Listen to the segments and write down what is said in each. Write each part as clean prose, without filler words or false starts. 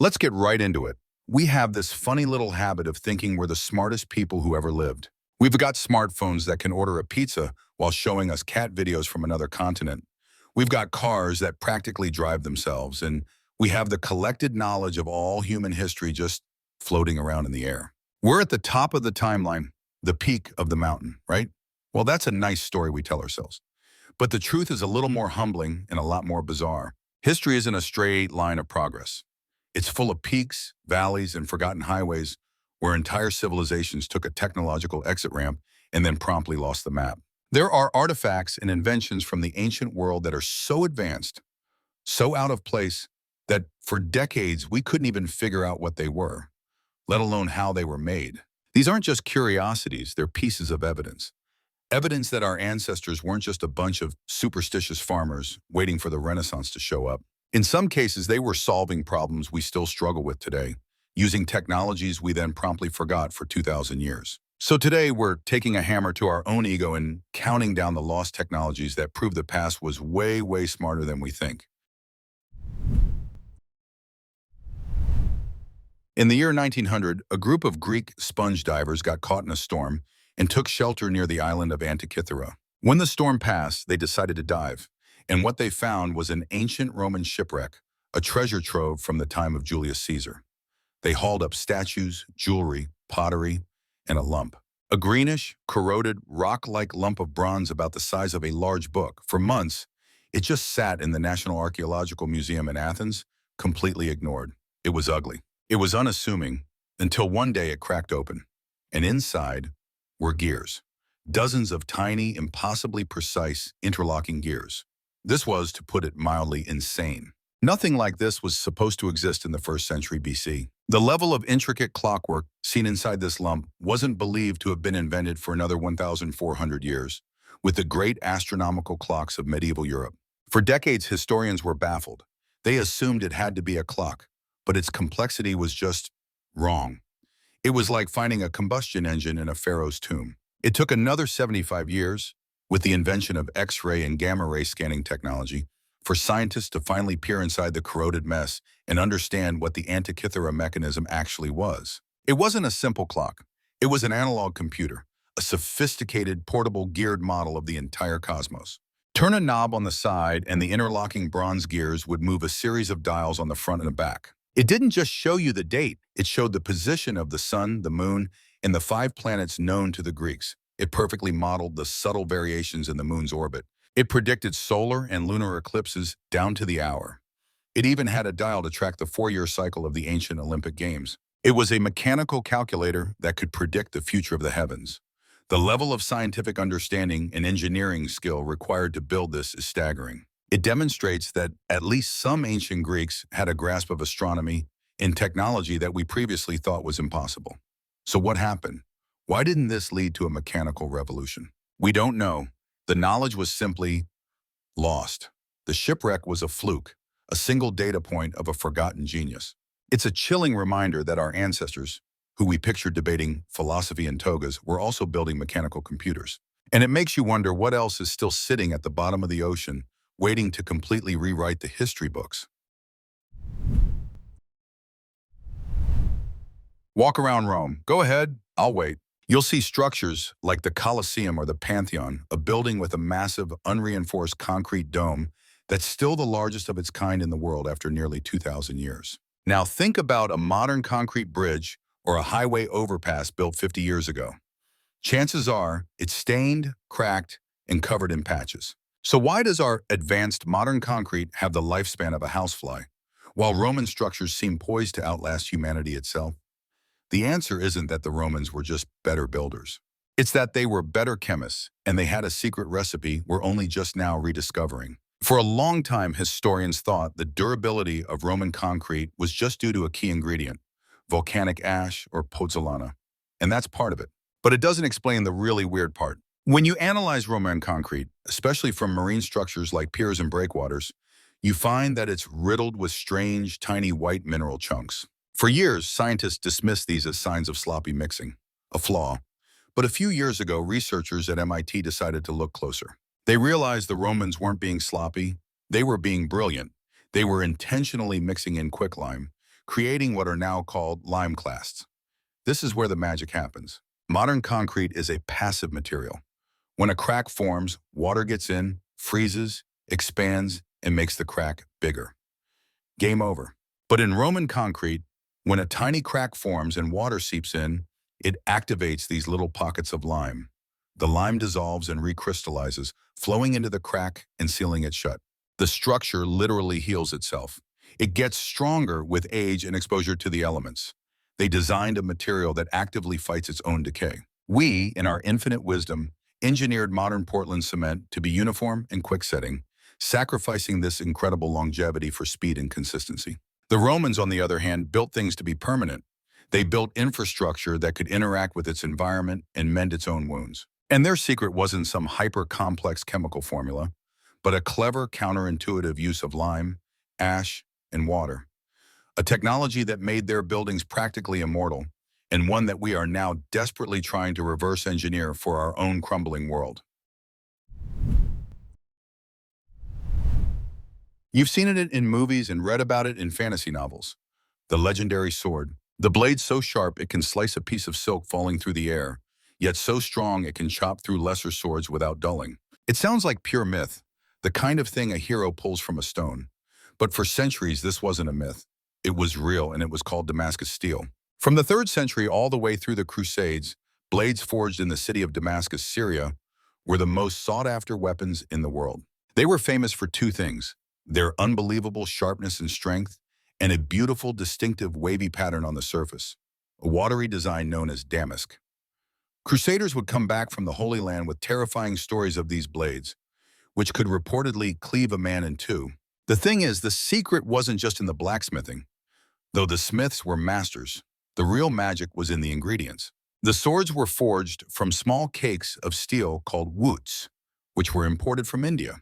Let's get right into it. We have this funny little habit of thinking we're the smartest people who ever lived. We've got smartphones that can order a pizza while showing us cat videos from another continent. We've got cars that practically drive themselves, and we have the collected knowledge of all human history just floating around in the air. We're at the top of the timeline, the peak of the mountain, right? Well, that's a nice story we tell ourselves. But the truth is a little more humbling and a lot more bizarre. History isn't a straight line of progress. It's full of peaks, valleys, and forgotten highways where entire civilizations took a technological exit ramp and then promptly lost the map. There are artifacts and inventions from the ancient world that are so advanced, so out of place, that for decades we couldn't even figure out what they were, let alone how they were made. These aren't just curiosities, they're pieces of evidence. Evidence that our ancestors weren't just a bunch of superstitious farmers waiting for the Renaissance to show up. In some cases, they were solving problems we still struggle with today, using technologies we then promptly forgot for 2,000 years. So today, we're taking a hammer to our own ego and counting down the lost technologies that prove the past was way, way smarter than we think. In the year 1900, a group of Greek sponge divers got caught in a storm and took shelter near the island of Antikythera. When the storm passed, they decided to dive, and what they found was an ancient Roman shipwreck, a treasure trove from the time of Julius Caesar. They hauled up statues, jewelry, pottery, and a greenish, corroded, rock-like lump of bronze about the size of a large book. For months, it just sat in the National Archaeological Museum in Athens, completely ignored. It was ugly. It was unassuming, until one day it cracked open, and inside were gears. Dozens of tiny, impossibly precise, interlocking gears. This was, to put it mildly, insane. Nothing like this was supposed to exist in the 1st century BC. The level of intricate clockwork seen inside this lump wasn't believed to have been invented for another 1,400 years, with the great astronomical clocks of medieval Europe. For decades, historians were baffled. They assumed it had to be a clock, but its complexity was just wrong. It was like finding a combustion engine in a pharaoh's tomb. It took another 75 years, with the invention of X-ray and gamma-ray scanning technology, for scientists to finally peer inside the corroded mess and understand what the Antikythera mechanism actually was. It wasn't a simple clock. It was an analog computer, a sophisticated, portable, geared model of the entire cosmos. Turn a knob on the side and the interlocking bronze gears would move a series of dials on the front and the back. It didn't just show you the date, it showed the position of the sun, the moon, and the 5 planets known to the Greeks. It perfectly modeled the subtle variations in the moon's orbit. It predicted solar and lunar eclipses down to the hour. It even had a dial to track the 4-year cycle of the ancient Olympic Games. It was a mechanical calculator that could predict the future of the heavens. The level of scientific understanding and engineering skill required to build this is staggering. It demonstrates that at least some ancient Greeks had a grasp of astronomy and technology that we previously thought was impossible. So what happened? Why didn't this lead to a mechanical revolution? We don't know. The knowledge was simply lost. The shipwreck was a fluke, a single data point of a forgotten genius. It's a chilling reminder that our ancestors, who we pictured debating philosophy in togas, were also building mechanical computers. And it makes you wonder what else is still sitting at the bottom of the ocean, waiting to completely rewrite the history books. Walk around Rome. Go ahead, I'll wait. You'll see structures like the Colosseum or the Pantheon, a building with a massive, unreinforced concrete dome that's still the largest of its kind in the world after nearly 2,000 years. Now think about a modern concrete bridge or a highway overpass built 50 years ago. Chances are it's stained, cracked, and covered in patches. So why does our advanced modern concrete have the lifespan of a housefly, while Roman structures seem poised to outlast humanity itself? The answer isn't that the Romans were just better builders. It's that they were better chemists, and they had a secret recipe we're only just now rediscovering. For a long time, historians thought the durability of Roman concrete was just due to a key ingredient, volcanic ash or pozzolana, and that's part of it. But it doesn't explain the really weird part. When you analyze Roman concrete, especially from marine structures like piers and breakwaters, you find that it's riddled with strange, tiny white mineral chunks. For years, scientists dismissed these as signs of sloppy mixing, a flaw. But a few years ago, researchers at MIT decided to look closer. They realized the Romans weren't being sloppy, they were being brilliant. They were intentionally mixing in quicklime, creating what are now called lime clasts. This is where the magic happens. Modern concrete is a passive material. When a crack forms, water gets in, freezes, expands, and makes the crack bigger. Game over. But in Roman concrete, when a tiny crack forms and water seeps in, it activates these little pockets of lime. The lime dissolves and recrystallizes, flowing into the crack and sealing it shut. The structure literally heals itself. It gets stronger with age and exposure to the elements. They designed a material that actively fights its own decay. We, in our infinite wisdom, engineered modern Portland cement to be uniform and quick-setting, sacrificing this incredible longevity for speed and consistency. The Romans, on the other hand, built things to be permanent. They built infrastructure that could interact with its environment and mend its own wounds. And their secret wasn't some hyper-complex chemical formula, but a clever, counterintuitive use of lime, ash, and water. A technology that made their buildings practically immortal, and one that we are now desperately trying to reverse engineer for our own crumbling world. You've seen it in movies and read about it in fantasy novels. The legendary sword. The blade so sharp it can slice a piece of silk falling through the air, yet so strong it can chop through lesser swords without dulling. It sounds like pure myth, the kind of thing a hero pulls from a stone. But for centuries, this wasn't a myth. It was real, and it was called Damascus steel. From the 3rd century all the way through the Crusades, blades forged in the city of Damascus, Syria, were the most sought-after weapons in the world. They were famous for two things: their unbelievable sharpness and strength, and a beautiful, distinctive, wavy pattern on the surface, a watery design known as damask. Crusaders would come back from the Holy Land with terrifying stories of these blades, which could reportedly cleave a man in two. The thing is, the secret wasn't just in the blacksmithing. Though the smiths were masters, the real magic was in the ingredients. The swords were forged from small cakes of steel called woots, which were imported from India.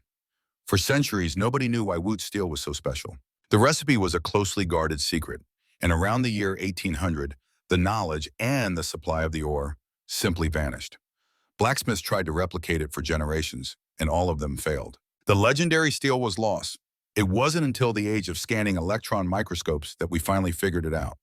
For centuries, nobody knew why woot steel was so special. The recipe was a closely guarded secret, and around the year 1800, the knowledge and the supply of the ore simply vanished. Blacksmiths tried to replicate it for generations, and all of them failed. The legendary steel was lost. It wasn't until the age of scanning electron microscopes that we finally figured it out.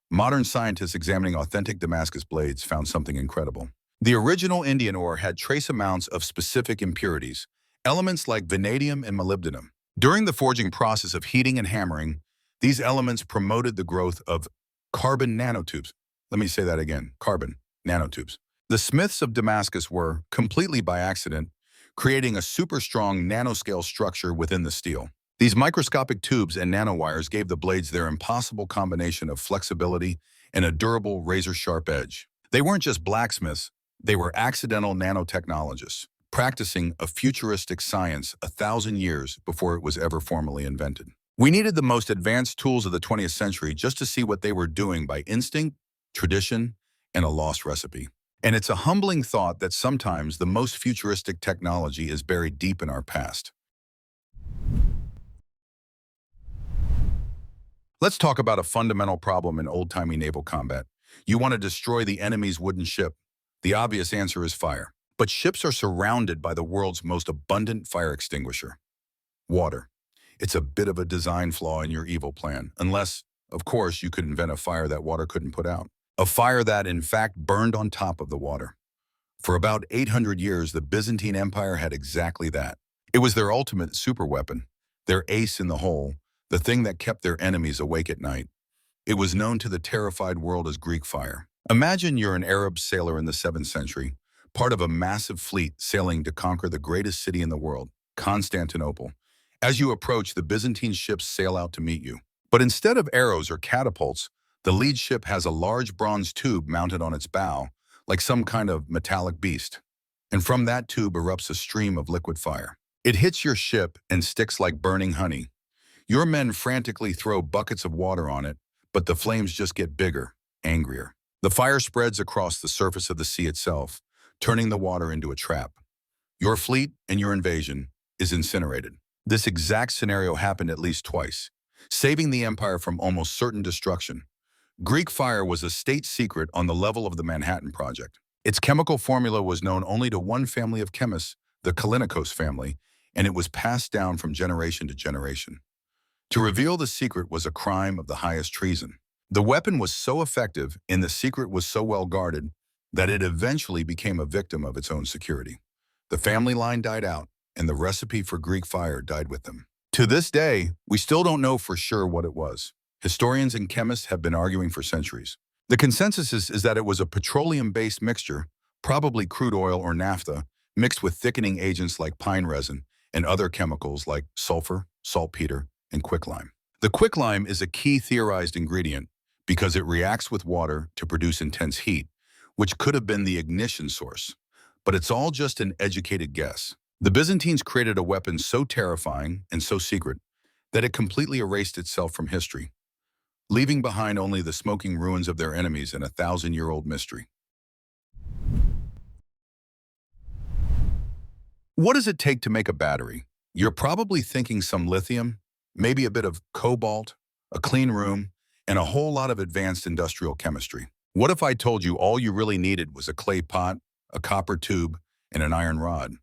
Modern scientists examining authentic Damascus blades found something incredible. The original Indian ore had trace amounts of specific impurities, elements like vanadium and molybdenum. During the forging process of heating and hammering, these elements promoted the growth of carbon nanotubes. Let me say that again, carbon nanotubes. The smiths of Damascus were, completely by accident, creating a super strong nanoscale structure within the steel. These microscopic tubes and nanowires gave the blades their impossible combination of flexibility and a durable razor-sharp edge. They weren't just blacksmiths, they were accidental nanotechnologists, practicing a futuristic science 1,000 years before it was ever formally invented. We needed the most advanced tools of the 20th century just to see what they were doing by instinct, tradition, and a lost recipe. And it's a humbling thought that sometimes the most futuristic technology is buried deep in our past. Let's talk about a fundamental problem in old-timey naval combat. You want to destroy the enemy's wooden ship. The obvious answer is fire. But ships are surrounded by the world's most abundant fire extinguisher: water. It's a bit of a design flaw in your evil plan, unless, of course, you could invent a fire that water couldn't put out. A fire that, in fact, burned on top of the water. For about 800 years, the Byzantine Empire had exactly that. It was their ultimate superweapon, their ace in the hole, the thing that kept their enemies awake at night. It was known to the terrified world as Greek fire. Imagine you're an Arab sailor in the 7th century, part of a massive fleet sailing to conquer the greatest city in the world, Constantinople. As you approach, the Byzantine ships sail out to meet you. But instead of arrows or catapults, the lead ship has a large bronze tube mounted on its bow, like some kind of metallic beast. And from that tube erupts a stream of liquid fire. It hits your ship and sticks like burning honey. Your men frantically throw buckets of water on it, but the flames just get bigger, angrier. The fire spreads across the surface of the sea itself, turning the water into a trap. Your fleet and your invasion is incinerated. This exact scenario happened at least twice, saving the empire from almost certain destruction. Greek fire was a state secret on the level of the Manhattan Project. Its chemical formula was known only to one family of chemists, the Kallinikos family, and it was passed down from generation to generation. To reveal the secret was a crime of the highest treason. The weapon was so effective and the secret was so well guarded that it eventually became a victim of its own security. The family line died out, and the recipe for Greek fire died with them. To this day, we still don't know for sure what it was. Historians and chemists have been arguing for centuries. The consensus is that it was a petroleum-based mixture, probably crude oil or naphtha, mixed with thickening agents like pine resin and other chemicals like sulfur, saltpeter, and quicklime. The quicklime is a key theorized ingredient because it reacts with water to produce intense heat, which could have been the ignition source. But it's all just an educated guess. The Byzantines created a weapon so terrifying and so secret that it completely erased itself from history, leaving behind only the smoking ruins of their enemies and a thousand-year-old mystery. What does it take to make a battery? You're probably thinking some lithium, maybe a bit of cobalt, a clean room, and a whole lot of advanced industrial chemistry. What if I told you all you really needed was a clay pot, a copper tube, and an iron rod?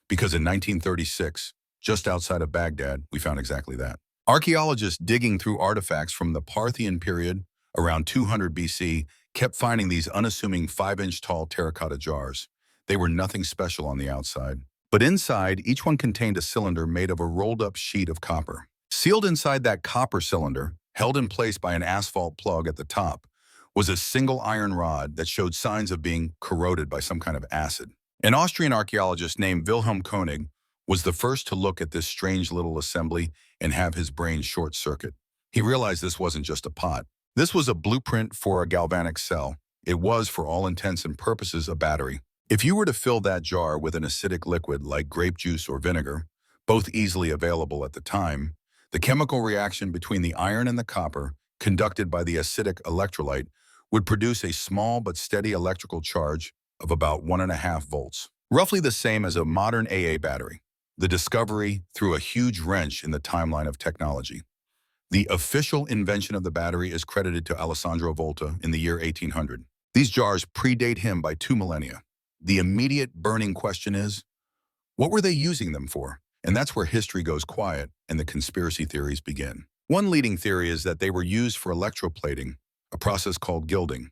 Because in 1936, just outside of Baghdad, we found exactly that. Archaeologists digging through artifacts from the Parthian period, around 200 BC, kept finding these unassuming 5-inch tall terracotta jars. They were nothing special on the outside. But inside, each one contained a cylinder made of a rolled-up sheet of copper. Sealed inside that copper cylinder, held in place by an asphalt plug at the top, was a single iron rod that showed signs of being corroded by some kind of acid. An Austrian archaeologist named Wilhelm Koenig was the first to look at this strange little assembly and have his brain short-circuit. He realized this wasn't just a pot. This was a blueprint for a galvanic cell. It was, for all intents and purposes, a battery. If you were to fill that jar with an acidic liquid like grape juice or vinegar, both easily available at the time, the chemical reaction between the iron and the copper, conducted by the acidic electrolyte, would produce a small but steady electrical charge of about 1.5 volts, roughly the same as a modern AA battery. The discovery threw a huge wrench in the timeline of technology. The official invention of the battery is credited to Alessandro Volta in the year 1800. These jars predate him by 2 millennia. The immediate burning question is, what were they using them for? And that's where history goes quiet and the conspiracy theories begin. One leading theory is that they were used for electroplating, a process called gilding,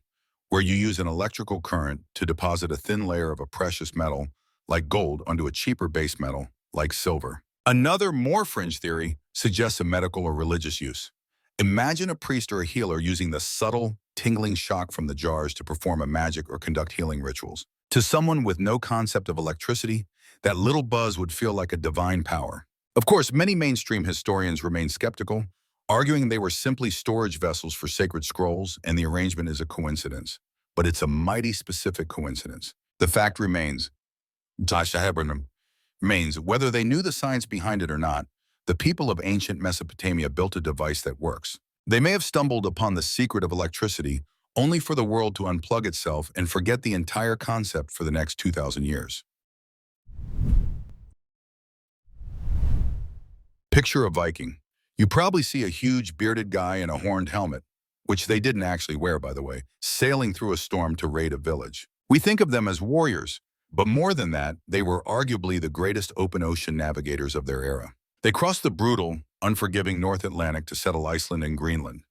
where you use an electrical current to deposit a thin layer of a precious metal, like gold, onto a cheaper base metal, like silver. Another more fringe theory suggests a medical or religious use. Imagine a priest or a healer using the subtle, tingling shock from the jars to perform a magic or conduct healing rituals. To someone with no concept of electricity, that little buzz would feel like a divine power. Of course, many mainstream historians remain skeptical, arguing they were simply storage vessels for sacred scrolls and the arrangement is a coincidence. But it's a mighty specific coincidence. The fact remains, whether they knew the science behind it or not, the people of ancient Mesopotamia built a device that works. They may have stumbled upon the secret of electricity only for the world to unplug itself and forget the entire concept for the next 2,000 years. Picture a Viking. You probably see a huge bearded guy in a horned helmet, which they didn't actually wear, by the way, sailing through a storm to raid a village. We think of them as warriors, but more than that, they were arguably the greatest open ocean navigators of their era. They crossed the brutal, unforgiving North Atlantic to settle Iceland and Greenland.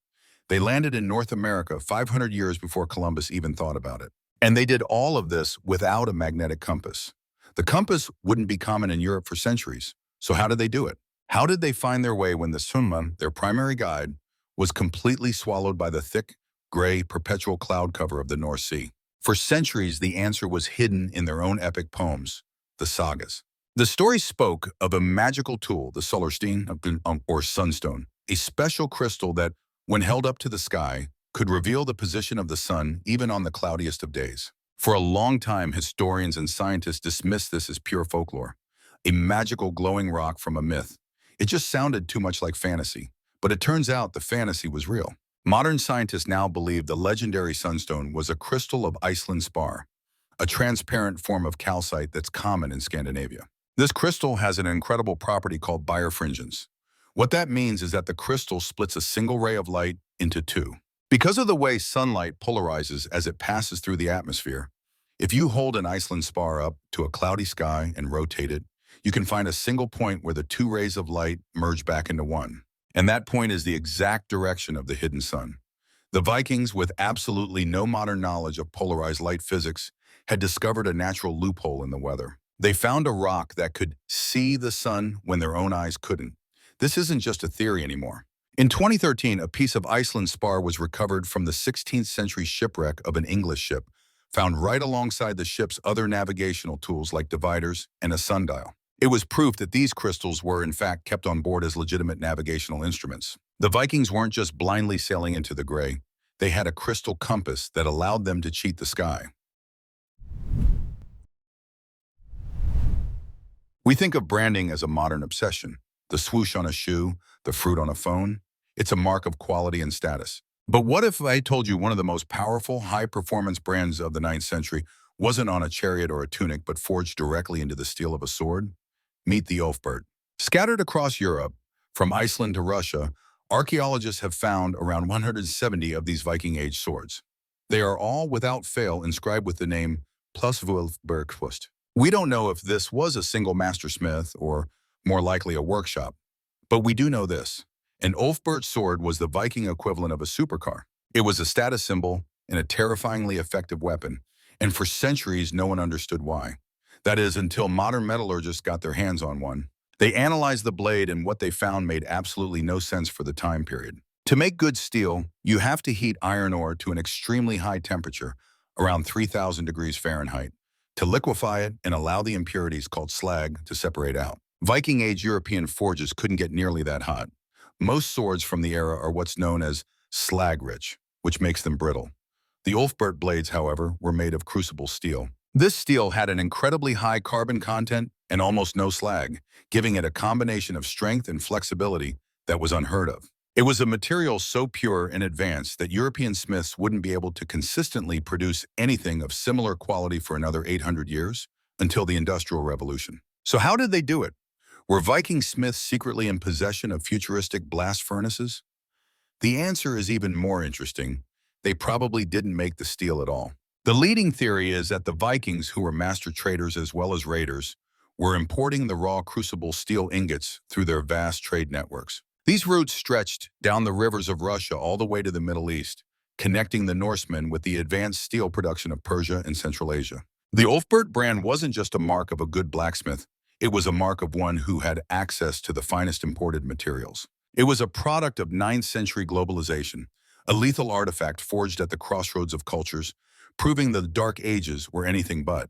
They landed in North America 500 years before Columbus even thought about it. And they did all of this without a magnetic compass. The compass wouldn't be common in Europe for centuries. So how did they do it? How did they find their way when the Sunman, their primary guide, was completely swallowed by the thick, gray, perpetual cloud cover of the North Sea? For centuries, the answer was hidden in their own epic poems, the sagas. The story spoke of a magical tool, the Solarstein, or sunstone, a special crystal that, when held up to the sky, could reveal the position of the sun even on the cloudiest of days. For a long time, historians and scientists dismissed this as pure folklore, a magical glowing rock from a myth. It just sounded too much like fantasy, but it turns out the fantasy was real. Modern scientists now believe the legendary sunstone was a crystal of Iceland spar, a transparent form of calcite that's common in Scandinavia. This crystal has an incredible property called birefringence. What that means is that the crystal splits a single ray of light into two. Because of the way sunlight polarizes as it passes through the atmosphere, if you hold an Iceland spar up to a cloudy sky and rotate it, you can find a single point where the two rays of light merge back into one. And that point is the exact direction of the hidden sun. The Vikings, with absolutely no modern knowledge of polarized light physics, had discovered a natural loophole in the weather. They found a rock that could see the sun when their own eyes couldn't. This isn't just a theory anymore. In 2013, a piece of Iceland spar was recovered from the 16th century shipwreck of an English ship, found right alongside the ship's other navigational tools like dividers and a sundial. It was proof that these crystals were, in fact, kept on board as legitimate navigational instruments. The Vikings weren't just blindly sailing into the gray. They had a crystal compass that allowed them to cheat the sky. We think of branding as a modern obsession. The swoosh on a shoe, the fruit on a phone. It's a mark of quality and status. But what if I told you one of the most powerful, high-performance brands of the 9th century wasn't on a chariot or a tunic, but forged directly into the steel of a sword? Meet the Ulfbert. Scattered across Europe, from Iceland to Russia, archaeologists have found around 170 of these Viking-age swords. They are all, without fail, inscribed with the name Plusvulfbergfust. We don't know if this was a single mastersmith or, more likely, a workshop. But we do know this. An Ulfbert sword was the Viking equivalent of a supercar. It was a status symbol and a terrifyingly effective weapon, and for centuries no one understood why. That is, until modern metallurgists got their hands on one. They analyzed the blade, and what they found made absolutely no sense for the time period. To make good steel, you have to heat iron ore to an extremely high temperature, around 3,000 degrees Fahrenheit, to liquefy it and allow the impurities called slag to separate out. Viking-age European forges couldn't get nearly that hot. Most swords from the era are what's known as slag-rich, which makes them brittle. The Ulfbert blades, however, were made of crucible steel. This steel had an incredibly high carbon content and almost no slag, giving it a combination of strength and flexibility that was unheard of. It was a material so pure and advanced that European smiths wouldn't be able to consistently produce anything of similar quality for another 800 years, until the Industrial Revolution. So how did they do it? Were Viking smiths secretly in possession of futuristic blast furnaces? The answer is even more interesting. They probably didn't make the steel at all. The leading theory is that the Vikings, who were master traders as well as raiders, were importing the raw crucible steel ingots through their vast trade networks. These routes stretched down the rivers of Russia all the way to the Middle East, connecting the Norsemen with the advanced steel production of Persia and Central Asia. The Ulfbert brand wasn't just a mark of a good blacksmith. It was a mark of one who had access to the finest imported materials. It was a product of 9th century globalization, a lethal artifact forged at the crossroads of cultures, proving the Dark Ages were anything but.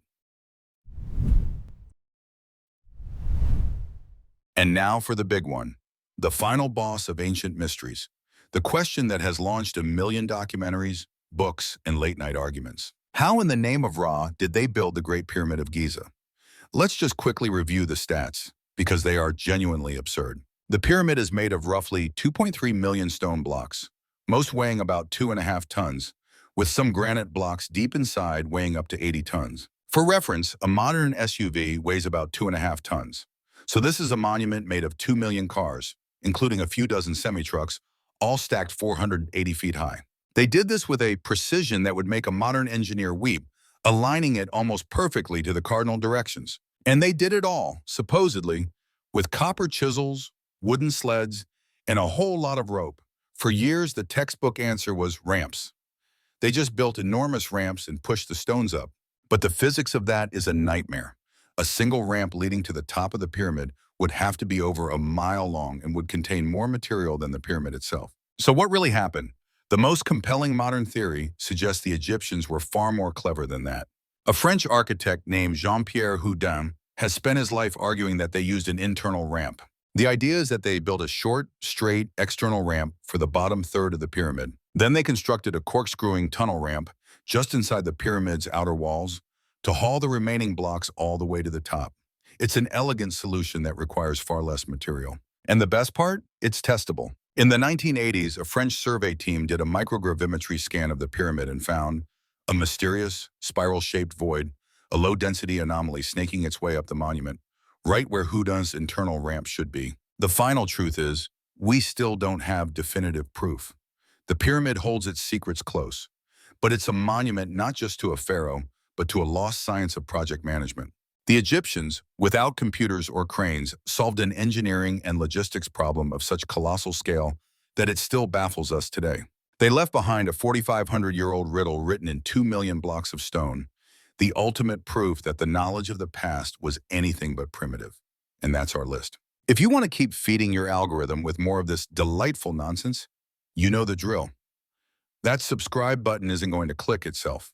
And now for the big one, the final boss of ancient mysteries, the question that has launched a million documentaries, books, and late-night arguments. How in the name of Ra did they build the Great Pyramid of Giza? Let's just quickly review the stats, because they are genuinely absurd. The pyramid is made of roughly 2.3 million stone blocks, most weighing about 2.5 tons, with some granite blocks deep inside weighing up to 80 tons. For reference, a modern SUV weighs about 2.5 tons. So this is a monument made of 2 million cars, including a few dozen semi-trucks, all stacked 480 feet high. They did this with a precision that would make a modern engineer weep, aligning it almost perfectly to the cardinal directions. And they did it all, supposedly, with copper chisels, wooden sleds, and a whole lot of rope. For years, the textbook answer was ramps. They just built enormous ramps and pushed the stones up. But the physics of that is a nightmare. A single ramp leading to the top of the pyramid would have to be over a mile long and would contain more material than the pyramid itself. So what really happened? The most compelling modern theory suggests the Egyptians were far more clever than that. A French architect named Jean-Pierre Houdin has spent his life arguing that they used an internal ramp. The idea is that they built a short, straight, external ramp for the bottom third of the pyramid. Then they constructed a corkscrewing tunnel ramp just inside the pyramid's outer walls to haul the remaining blocks all the way to the top. It's an elegant solution that requires far less material. And the best part? It's testable. In the 1980s, a French survey team did a microgravimetry scan of the pyramid and found a mysterious, spiral-shaped void, a low-density anomaly snaking its way up the monument, right where Houdin's internal ramp should be. The final truth is, we still don't have definitive proof. The pyramid holds its secrets close, but it's a monument not just to a pharaoh, but to a lost science of project management. The Egyptians, without computers or cranes, solved an engineering and logistics problem of such colossal scale that it still baffles us today. They left behind a 4,500-year-old riddle written in 2 million blocks of stone, the ultimate proof that the knowledge of the past was anything but primitive. And that's our list. If you want to keep feeding your algorithm with more of this delightful nonsense, you know the drill. That subscribe button isn't going to click itself.